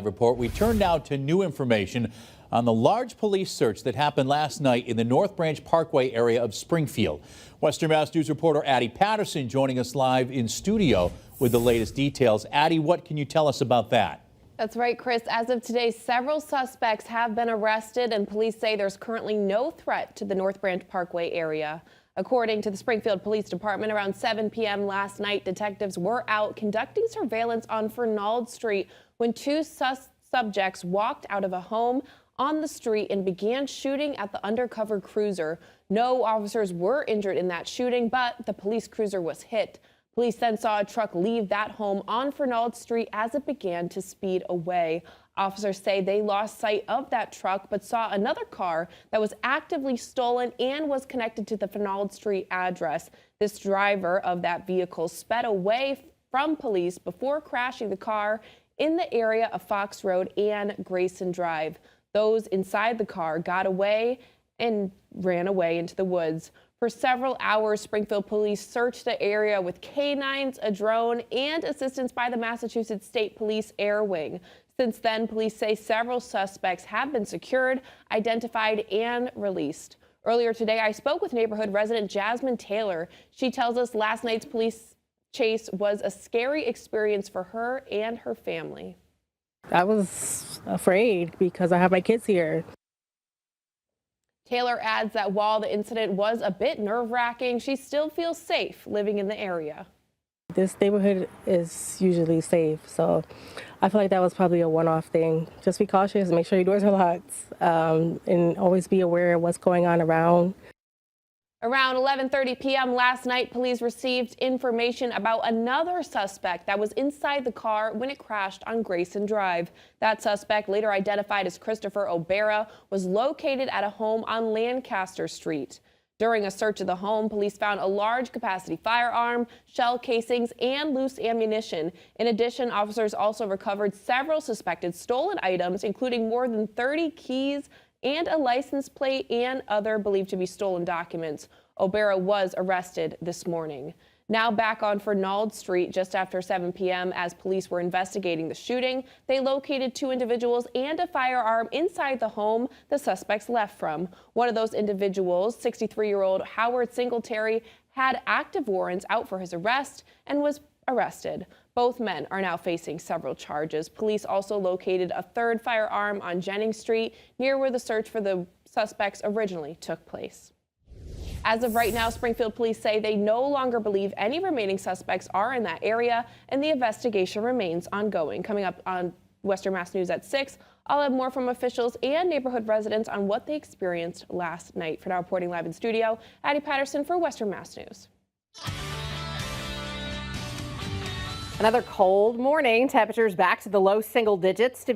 Report. We turn now to new information on the large police search that happened last night in the North Branch Parkway area of Springfield. Western Mass News reporter Addie Patterson joining us live in studio with the latest details. Addie, what can you tell us about that? That's right, Chris. As of today, several suspects have been arrested, and police say there's currently no threat to the North Branch Parkway area. According to the Springfield Police Department, around 7 p.m. last night, detectives were out conducting surveillance on Fernald Street when two subjects walked out of a home on the street and began shooting at the undercover cruiser. No officers were injured in that shooting, but the police cruiser was hit. Police then saw a truck leave that home on Fernald Street as it began to speed away. Officers say they lost sight of that truck but saw another car that was actively stolen and was connected to the Fernald Street address. This driver of that vehicle sped away from police before crashing the car in the area of Fox Road and Grayson Drive. Those inside the car got away and ran away into the woods. For several hours, Springfield police searched the area with canines, a drone, and assistance by the Massachusetts State Police Air Wing. Since then, police say several suspects have been secured, identified, and released. Earlier today, I spoke with neighborhood resident Jasmine Taylor. She tells us last night's police chase was a scary experience for her and her family. I was afraid because I have my kids here. Taylor adds that while the incident was a bit nerve-wracking, she still feels safe living in the area. This neighborhood is usually safe, so I feel like that was probably a one-off thing. Just be cautious, make sure your doors are locked, and always be aware of what's going on around. Around 11:30 p.m. last night, police received information about another suspect that was inside the car when it crashed on Grayson Drive. That suspect, later identified as Christopher O'Bara, was located at a home on Lancaster Street. During a search of the home, police found a large capacity firearm, shell casings, and loose ammunition. In addition, officers also recovered several suspected stolen items, including more than 30 keys and a license plate and other believed to be stolen documents. O'Bara was arrested this morning. Now back on Fernald Street just after 7 p.m. as police were investigating the shooting, they located two individuals and a firearm inside the home the suspects left from. One of those individuals, 63-year-old Howard Singletary, had active warrants out for his arrest and was arrested. Both men are now facing several charges. Police also located a third firearm on Jennings Street, near where the search for the suspects originally took place. As of right now, Springfield police say they no longer believe any remaining suspects are in that area, and the investigation remains ongoing. Coming up on Western Mass News at 6, I'll have more from officials and neighborhood residents on what they experienced last night. For now, reporting live in studio, Addie Patterson for Western Mass News. Another cold morning. Temperatures back to the low single digits to